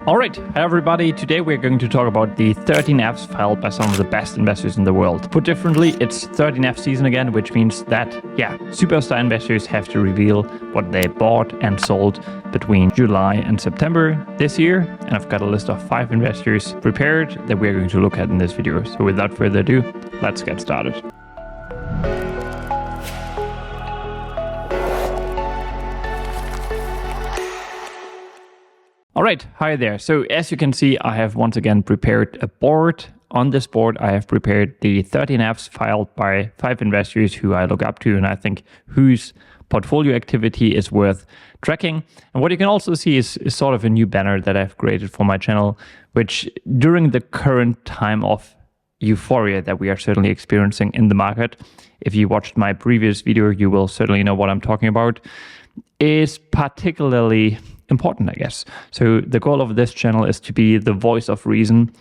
Alright, hi everybody. Today we're going to talk about the 13 Fs filed by some of the best investors in the world. Put differently, it's 13 F season again, which means that, superstar investors have to reveal what they bought and sold between July and September this year. And I've got a list of 5 investors prepared that we're going to look at in this video. So without further ado, let's get started. All right, hi there. So as you can see, I have once again prepared a board. On this board, I have prepared the 13 Fs filed by 5 investors who I look up to and I think whose portfolio activity is worth tracking. And what you can also see is sort of a new banner that I've created for my channel, which during the current time of euphoria that we are certainly experiencing in the market, if you watched my previous video, you will certainly know what I'm talking about, is particularly important, I guess. So the goal of this channel is to be the voice of reason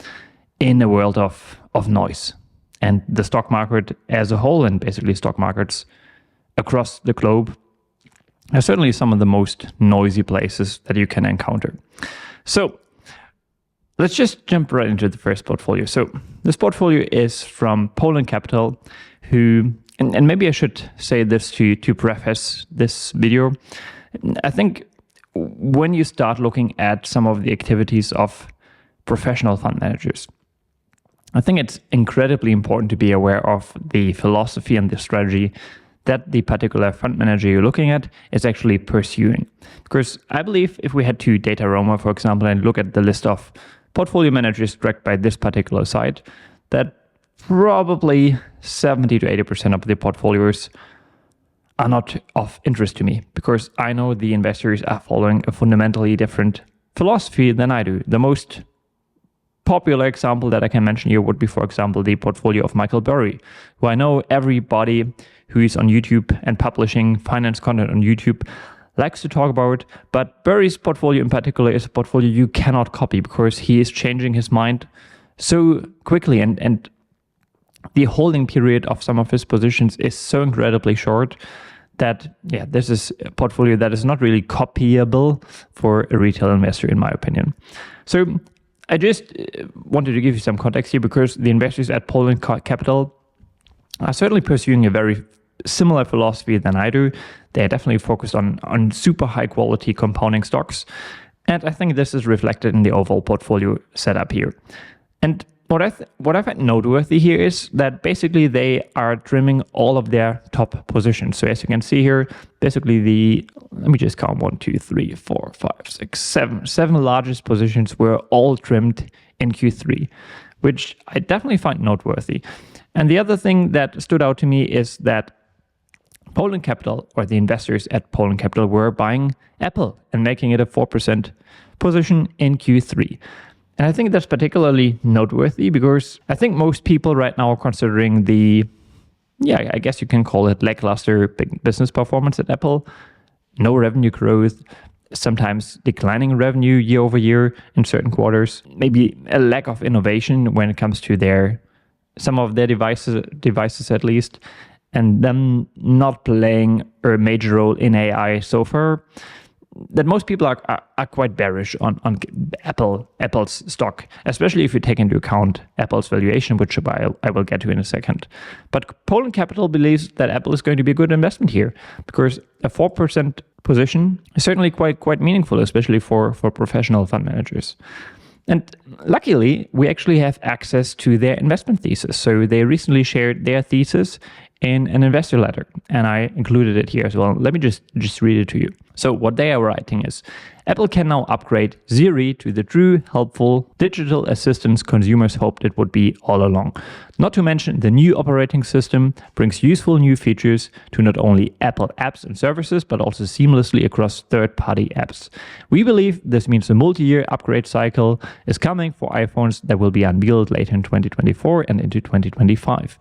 in a world of noise. And the stock market as a whole, and basically stock markets across the globe, are certainly some of the most noisy places that you can encounter. So let's just jump right into the first portfolio. So this portfolio is from Poland Capital, who, and maybe I should say this to preface this video. I think when you start looking at some of the activities of professional fund managers, I think it's incredibly important to be aware of the philosophy and the strategy that the particular fund manager you're looking at is actually pursuing. Because I believe if we head to Data Roma, for example, and look at the list of portfolio managers tracked by this particular site, that probably 70 to 80% of the portfolios are not of interest to me, because I know the investors are following a fundamentally different philosophy than I do. The most popular example that I can mention here would be, for example, the portfolio of Michael Burry, who I know everybody who is on YouTube and publishing finance content on YouTube likes to talk about. But Burry's portfolio in particular is a portfolio you cannot copy because he is changing his mind so quickly, and the holding period of some of his positions is so incredibly short that, this is a portfolio that is not really copyable for a retail investor, in my opinion. So I just wanted to give you some context here, because the investors at Poland Capital are certainly pursuing a very similar philosophy than I do. They are definitely focused on super high quality compounding stocks. And I think this is reflected in the overall portfolio setup here. And what I find noteworthy here is that basically they are trimming all of their top positions. So as you can see here, basically let me just count 1, 2, 3, 4, 5, 6, 7 largest positions were all trimmed in Q3, which I definitely find noteworthy. And the other thing that stood out to me is that Poland Capital, or the investors at Poland Capital, were buying Apple and making it a 4% position in Q3. And I think that's particularly noteworthy because I think most people right now are considering I guess you can call it lackluster business performance at Apple. No revenue growth, sometimes declining revenue year over year in certain quarters. Maybe a lack of innovation when it comes to some of their devices at least, and them not playing a major role in AI so far. That most people are quite bearish on Apple's stock, especially if you take into account Apple's valuation, which I will get to in a second. But Poland Capital believes that Apple is going to be a good investment here, because a 4% position is certainly quite meaningful, especially for professional fund managers. And luckily, we actually have access to their investment thesis. So they recently shared their thesis in an investor letter, and I included it here as well. Let me just read it to you. So what they are writing is, Apple can now upgrade Siri to the true, helpful digital assistance consumers hoped it would be all along. Not to mention, the new operating system brings useful new features to not only Apple apps and services, but also seamlessly across third-party apps. We believe this means a multi-year upgrade cycle is coming for iPhones that will be unveiled later in 2024 and into 2025.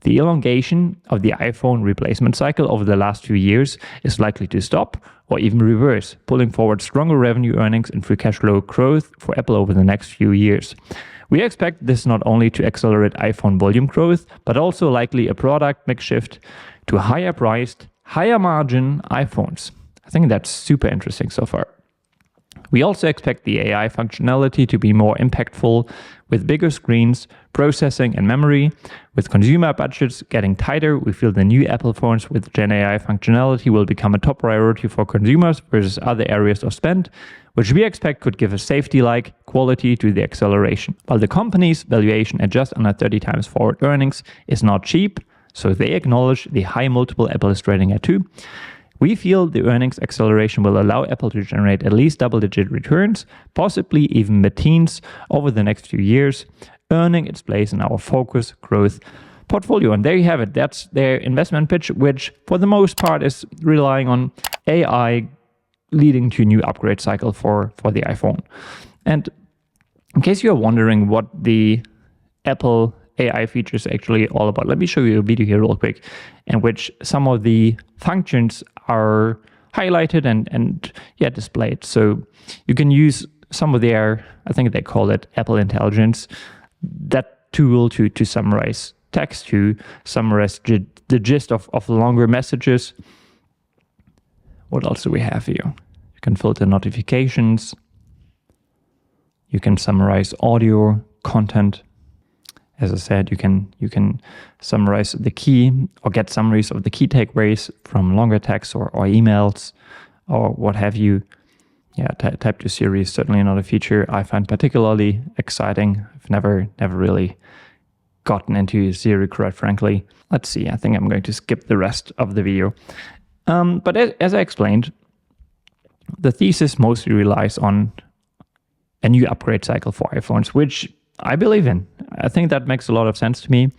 The elongation of the iPhone replacement cycle over the last few years is likely to stop or even reverse, pulling forward stronger revenue earnings and free cash flow growth for Apple over the next few years. We expect this not only to accelerate iPhone volume growth, but also likely a product mix shift to higher priced, higher margin iPhones. I think that's super interesting so far. We also expect the AI functionality to be more impactful with bigger screens, processing and memory. With consumer budgets getting tighter, we feel the new Apple phones with Gen AI functionality will become a top priority for consumers versus other areas of spend, which we expect could give a safety-like quality to the acceleration. While the company's valuation at just under 30 times forward earnings is not cheap, so they acknowledge the high multiple Apple is trading at too, we feel the earnings acceleration will allow Apple to generate at least double-digit returns, possibly even mid-teens over the next few years, earning its place in our focus growth portfolio. And there you have it. That's their investment pitch, which for the most part is relying on AI leading to a new upgrade cycle for the iPhone. And in case you're wondering what the Apple AI features are actually all about, let me show you a video here real quick in which some of the functions are highlighted and displayed. So you can use some of their, I think they call it Apple Intelligence, that tool to summarize text, to summarize the gist of longer messages. What else do we have here? You can filter notifications. You can summarize audio content. As I said, you can summarize the key or get summaries of the key takeaways from longer texts or emails or what have you. Yeah, type to Siri is certainly not a feature I find particularly exciting. I've never really gotten into Siri, quite frankly. Let's see, I think I'm going to skip the rest of the video. But as I explained, the thesis mostly relies on a new upgrade cycle for iPhones, which I believe in. I think that makes a lot of sense to me.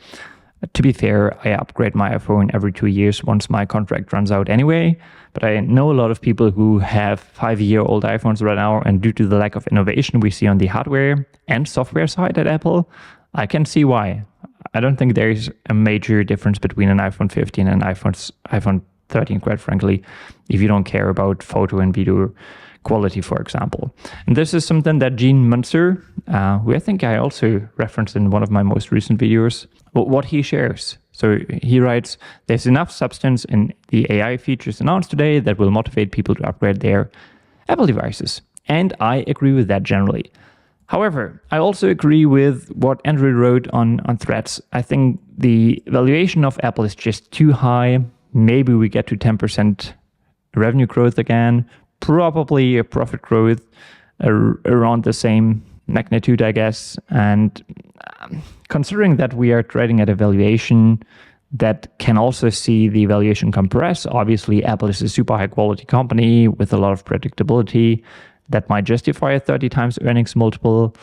To be fair, I upgrade my iPhone every 2 years once my contract runs out anyway. But I know a lot of people who have 5-year-old iPhones right now, and due to the lack of innovation we see on the hardware and software side at Apple, I can see why. I don't think there's a major difference between an iPhone 15 and iPhone 13, quite frankly, if you don't care about photo and video quality, for example. And this is something that Gene Munster, who I think I also referenced in one of my most recent videos, what he shares. So he writes, there's enough substance in the AI features announced today that will motivate people to upgrade their Apple devices. And I agree with that generally. However, I also agree with what Andrew wrote on Threads. I think the valuation of Apple is just too high. Maybe we get to 10% revenue growth again, probably a profit growth around the same magnitude, I guess. And considering that we are trading at a valuation that can also see the valuation compress, obviously Apple is a super high quality company with a lot of predictability that might justify a 30 times earnings multiple.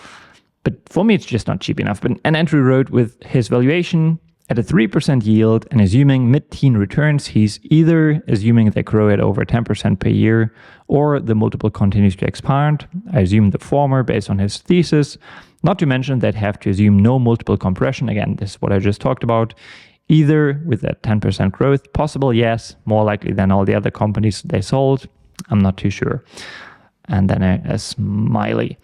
But for me, it's just not cheap enough. And Andrew wrote, with his valuation at a 3% yield and assuming mid-teen returns, he's either assuming they grow at over 10% per year or the multiple continues to expand. I assume the former based on his thesis. Not to mention they'd have to assume no multiple compression. Again, this is what I just talked about. Either with that 10% growth, possible, yes, more likely than all the other companies they sold. I'm not too sure. And then a smiley.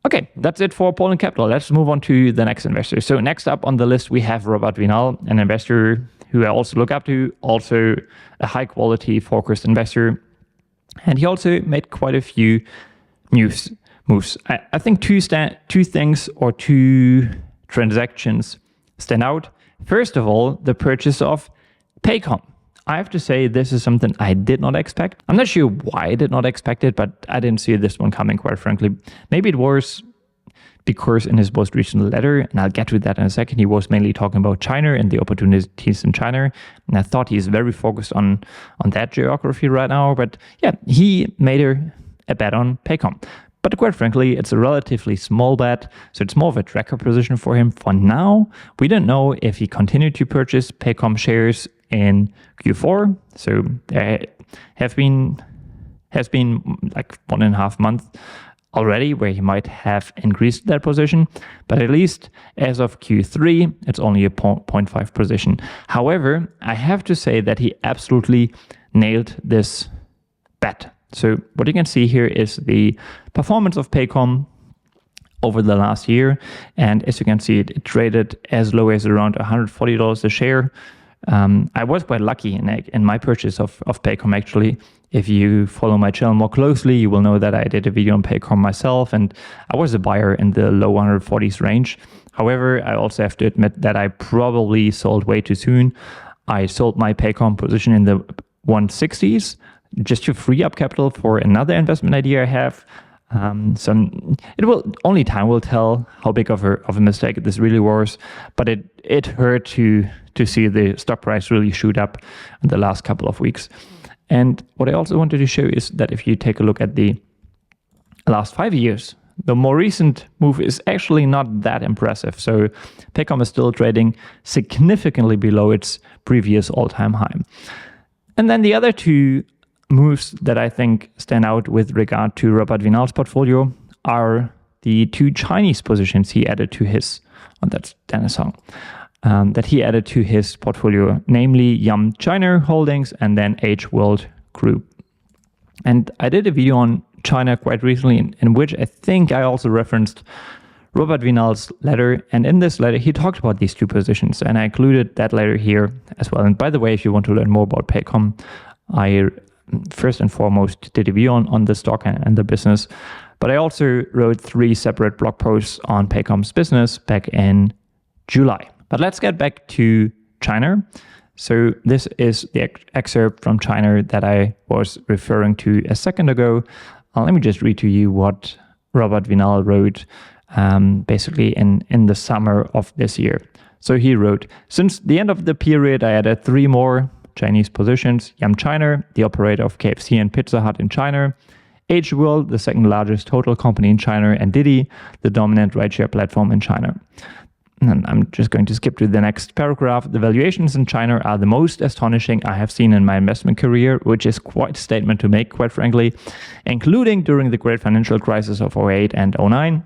Okay, that's it for Poland Capital. Let's move on to the next investor. So next up on the list, we have Robert Vinal, an investor who I also look up to, also a high quality focused investor. And he also made quite a few moves. I think two things or two transactions stand out. First of all, the purchase of Paycom. I have to say this is something I did not expect. I'm not sure why I did not expect it, but I didn't see this one coming, quite frankly. Maybe it was because in his most recent letter, and I'll get to that in a second, he was mainly talking about China and the opportunities in China. And I thought he's very focused on that geography right now. But yeah, he made a bet on Paycom. But quite frankly, it's a relatively small bet, so it's more of a tracker position for him for now. We don't know if he continued to purchase Paycom shares in Q4. So there has been like 1.5 months already where he might have increased that position. But at least as of Q3, it's only a 0.5 position. However, I have to say that he absolutely nailed this bet. So what you can see here is the performance of Paycom over the last year. And as you can see, it traded as low as around $140 a share. I was quite lucky in my purchase of Paycom, actually. If you follow my channel more closely, you will know that I did a video on Paycom myself, and I was a buyer in the low 140s range. However, I also have to admit that I probably sold way too soon. I sold my Paycom position in the 160s just to free up capital for another investment idea I have. Only time will tell how big of a mistake this really was, but it hurt to see the stock price really shoot up in the last couple of weeks. And what I also wanted to show is that if you take a look at the last 5 years, the more recent move is actually not that impressive. So Paycom is still trading significantly below its previous all-time high. And then the other two moves that I think stand out with regard to Robert Vinal's portfolio are the two Chinese positions he added to his, that's Dennis Hong, that he added to his portfolio, namely Yum China Holdings and then H World Group. And I did a video on China quite recently in which I think I also referenced Robert Vinal's letter. And in this letter, he talked about these two positions, and I included that letter here as well. And by the way, if you want to learn more about Paycom, I first and foremost did a video on the stock and the business, but I also wrote 3 separate blog posts on Paycom's business back in July. But let's get back to China. So this is the excerpt from China that I was referring to a second ago. Let me just read to you what Robert Vinal wrote basically in the summer of this year. So he wrote, since the end of the period, I added 3 more Chinese positions: Yum China, the operator of KFC and Pizza Hut in China; H World, the second largest hotel company in China; and Didi, the dominant rideshare platform in China. And I'm just going to skip to the next paragraph. The valuations in China are the most astonishing I have seen in my investment career, which is quite a statement to make, quite frankly, including during the great financial crisis of 2008 and 2009.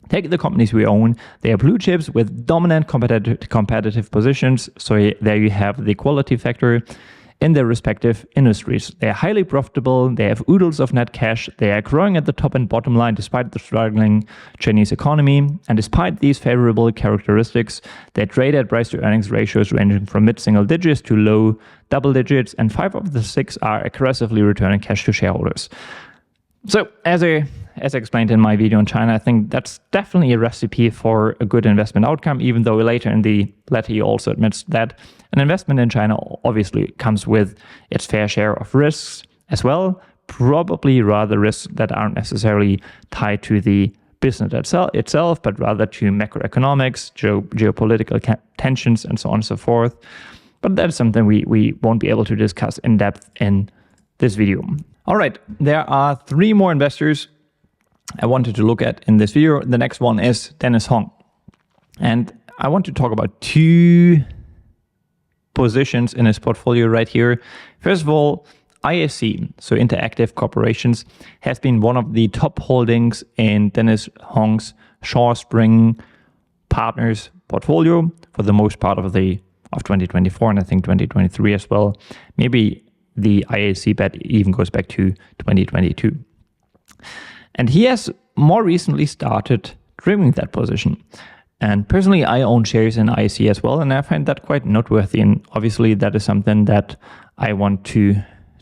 Take the companies we own. They are blue chips with dominant competitive positions. So there you have the quality factor in their respective industries. They are highly profitable. They have oodles of net cash. They are growing at the top and bottom line despite the struggling Chinese economy. And despite these favorable characteristics, they trade at price to earnings ratios ranging from mid-single digits to low double digits. And 5 of the 6 are aggressively returning cash to shareholders. So as I explained in my video on China, I think that's definitely a recipe for a good investment outcome, even though later in the letter he also admits that an investment in China obviously comes with its fair share of risks as well, probably rather risks that aren't necessarily tied to the business itself, but rather to macroeconomics, geopolitical tensions, and so on and so forth. But that's something we won't be able to discuss in depth in this video. All right, there are 3 more investors I wanted to look at in this video. The next one is Dennis Hong. And I want to talk about 2 positions in his portfolio right here. First of all, IAC, so Interactive Corporations, has been one of the top holdings in Dennis Hong's Shaw Spring Partners portfolio for the most part of 2024, and I think 2023 as well. Maybe the IAC bet even goes back to 2022. And he has more recently started trimming that position. And personally, I own shares in IAC as well, and I find that quite noteworthy. And obviously, that is something that I want to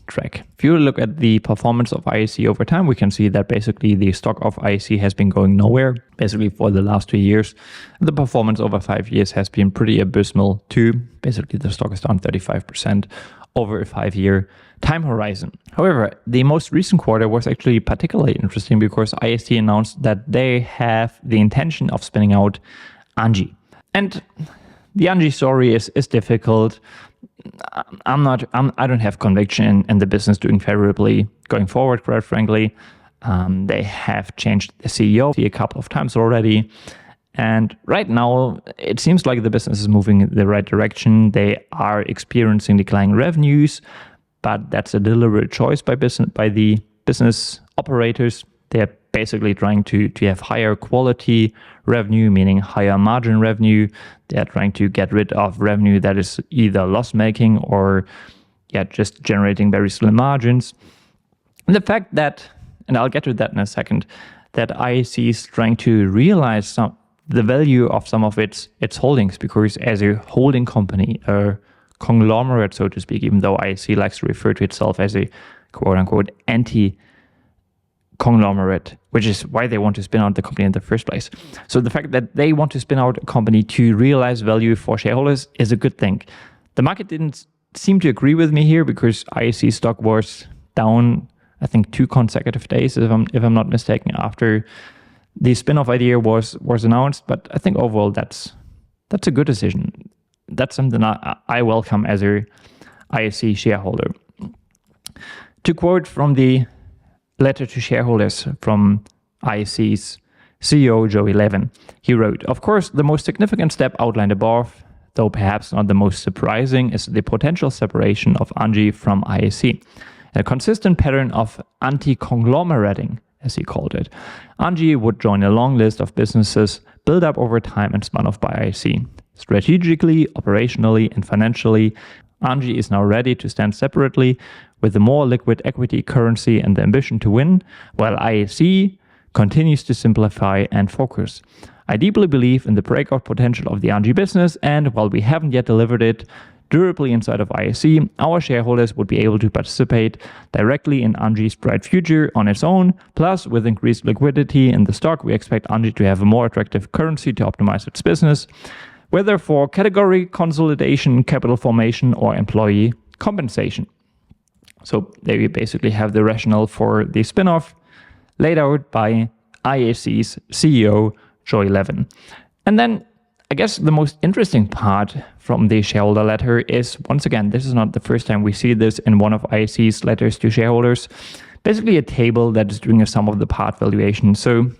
track. If you look at the performance of IAC over time, we can see that basically the stock of IAC has been going nowhere, basically for the last 2 years. The performance over 5 years has been pretty abysmal too. Basically, the stock is down 35% over a 5-year time horizon. However, the most recent quarter was actually particularly interesting because IAC announced that they have the intention of spinning out Anji. And the Anji story is difficult. I don't have conviction in the business doing favorably going forward, quite frankly. They have changed the CEO a couple of times already. And right now, it seems like the business is moving in the right direction. They are experiencing declining revenues, but that's a deliberate choice by the business operators. They're basically trying to have higher quality revenue, meaning higher margin revenue. They're trying to get rid of revenue that is either loss-making or just generating very slim margins. And the fact that, and I'll get to that in a second, that IAC is trying to realize the value of some of its holdings, because as a holding company, a conglomerate, so to speak, even though IAC likes to refer to itself as a quote-unquote anti-conglomerate, which is why they want to spin out the company in the first place. So the fact that they want to spin out a company to realize value for shareholders is a good thing. The market didn't seem to agree with me here because IAC stock was down, I think, 2 consecutive days, if I'm not mistaken, after the spin-off idea was announced. But I think overall that's a good decision. That's something I welcome as a IAC shareholder. To quote from the letter to shareholders from IAC's CEO, Joey Levin, he wrote, "Of course, the most significant step outlined above, though perhaps not the most surprising, is the potential separation of Angie from IAC. A consistent pattern of anti-conglomerating, as he called it. Angie would join a long list of businesses built up over time and spun off by IAC. Strategically, operationally, and financially, Angie is now ready to stand separately with a more liquid equity currency and the ambition to win, while IAC continues to simplify and focus. I deeply believe in the breakout potential of the Angie business, and while we haven't yet delivered it durably inside of IAC, our shareholders would be able to participate directly in Angie's bright future on its own. Plus, with increased liquidity in the stock, we expect Angie to have a more attractive currency to optimize its business, whether for category consolidation, capital formation, or employee compensation." So there you basically have the rationale for the spin-off laid out by IAC's CEO, Joey Levin. And then I guess the most interesting part from the shareholder letter is, once again, this is not the first time we see this in one of IAC's letters to shareholders, basically a table that is doing a sum of the part valuation. So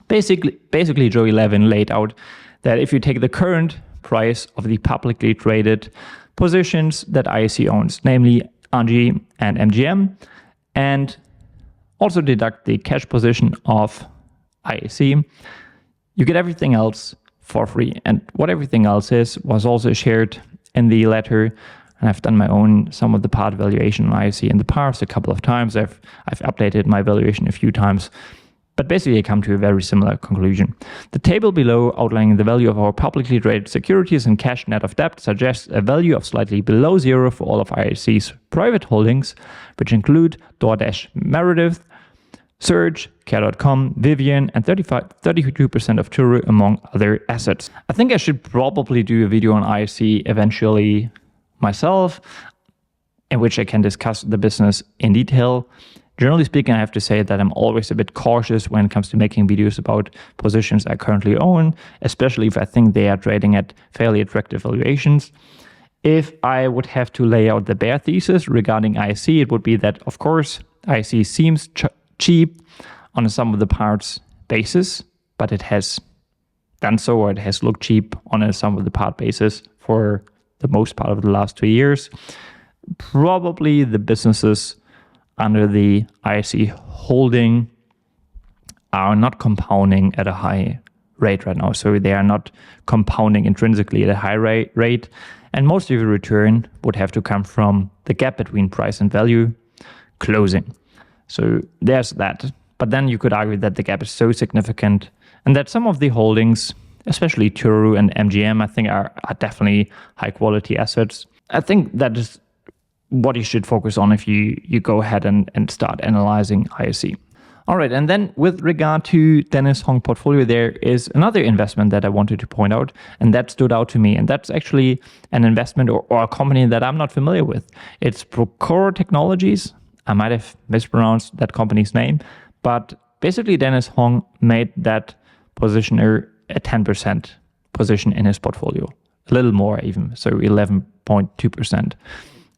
basically Joey Levin laid out that if you take the current price of the publicly traded positions that IAC owns, namely Angie and MGM, and also deduct the cash position of IAC, you get everything else for free. And what everything else is was also shared in the letter. And I've done my own sum of the part valuation on IAC in the past a couple of times. I've updated my valuation a few times. But basically, I come to a very similar conclusion. The table below, outlining the value of our publicly traded securities and cash net of debt, suggests a value of slightly below zero for all of IAC's private holdings, which include DoorDash Meredith, Surge, Care.com, Vivian, and 32% of Turo, among other assets. I think I should probably do a video on IAC eventually myself, in which I can discuss the business in detail. Generally speaking, I have to say that I'm always a bit cautious when it comes to making videos about positions I currently own, especially if I think they are trading at fairly attractive valuations. If I would have to lay out the bear thesis regarding IAC, it would be that, of course, IAC seems cheap on a sum of the parts basis, but it has done so, or it has looked cheap on a sum of the part basis for the most part of the last 2 years. Probably the businesses under the IAC holding are not compounding at a high rate right now. So they are not compounding intrinsically at a high rate. And most of the return would have to come from the gap between price and value closing. So there's that. But then you could argue that the gap is so significant and that some of the holdings, especially Turo and MGM, I think are definitely high quality assets. I think that is what you should focus on if you go ahead and start analyzing IAC. All right, and then with regard to Dennis Hong portfolio, there is another investment that I wanted to point out, and that stood out to me. And that's actually an investment or a company that I'm not familiar with. It's Procure Technologies. I might have mispronounced that company's name, but basically Dennis Hong made that positioner a 10% position in his portfolio, a little more even, so 11.2%.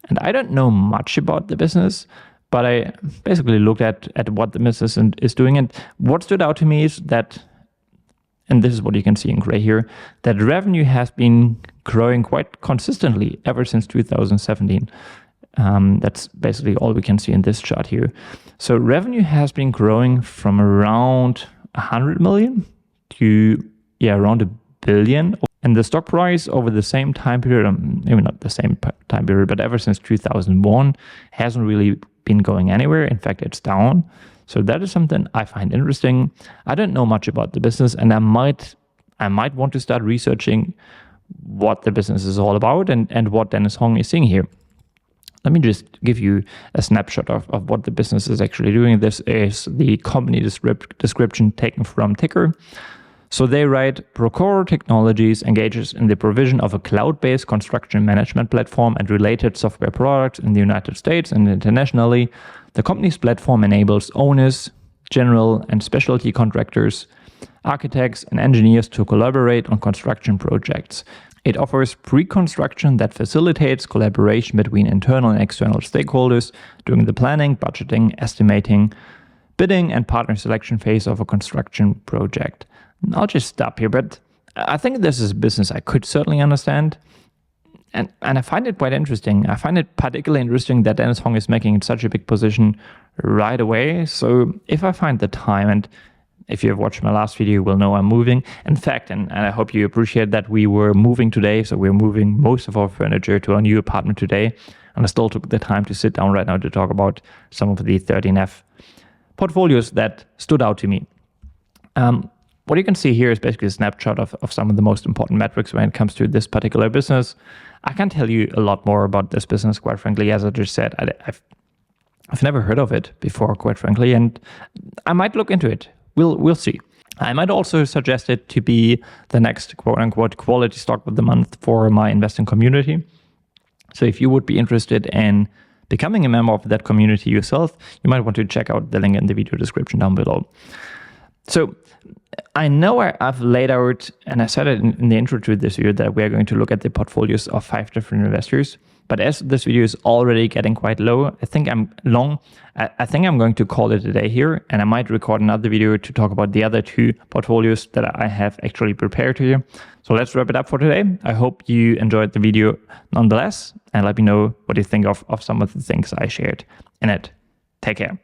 And I don't know much about the business, but I basically looked at what the business is doing. And what stood out to me is that, and this is what you can see in gray here, that revenue has been growing quite consistently ever since 2017. That's basically all we can see in this chart here. So revenue has been growing from around 100 million to around $1 billion. And the stock price over the same time period, maybe not the same time period, but ever since 2001, hasn't really been going anywhere. In fact, it's down. So that is something I find interesting. I don't know much about the business, and I might want to start researching what the business is all about and what Dennis Hong is seeing here. let me just give you a snapshot of what the business is actually doing. This is the company description taken from Ticker. So they write, Procore Technologies engages in the provision of a cloud-based construction management platform and related software products in the United States and internationally. The company's platform enables owners, general and specialty contractors, architects, and engineers to collaborate on construction projects. It offers pre-construction that facilitates collaboration between internal and external stakeholders during the planning, budgeting, estimating, bidding, and partner selection phase of a construction project. I'll just stop here, but I think this is a business I could certainly understand. And I find it quite interesting. I find it particularly interesting that Dennis Hong is making such a big position right away. So if I find the time, and if you have watched my last video, you will know I'm moving. In fact, and I hope you appreciate that we were moving today. So we're moving most of our furniture to our new apartment today. And I still took the time to sit down right now to talk about some of the 13F portfolios that stood out to me. What you can see here is basically a snapshot of some of the most important metrics when it comes to this particular business. I can't tell you a lot more about this business, quite frankly. As I just said, I've never heard of it before, quite frankly, and I might look into it. We'll see. I might also suggest it to be the next quote-unquote quality stock of the month for my investing community. So if you would be interested in becoming a member of that community yourself, you might want to check out the link in the video description down below. So I know I've laid out, and I said it in the intro to this video, that we're going to look at the portfolios of 5 different investors. But as this video is already getting quite low, I think I'm going to call it a day here, and I might record another video to talk about the other 2 portfolios that I have actually prepared here. So let's wrap it up for today. I hope you enjoyed the video nonetheless, and let me know what you think of some of the things I shared in it. Take care.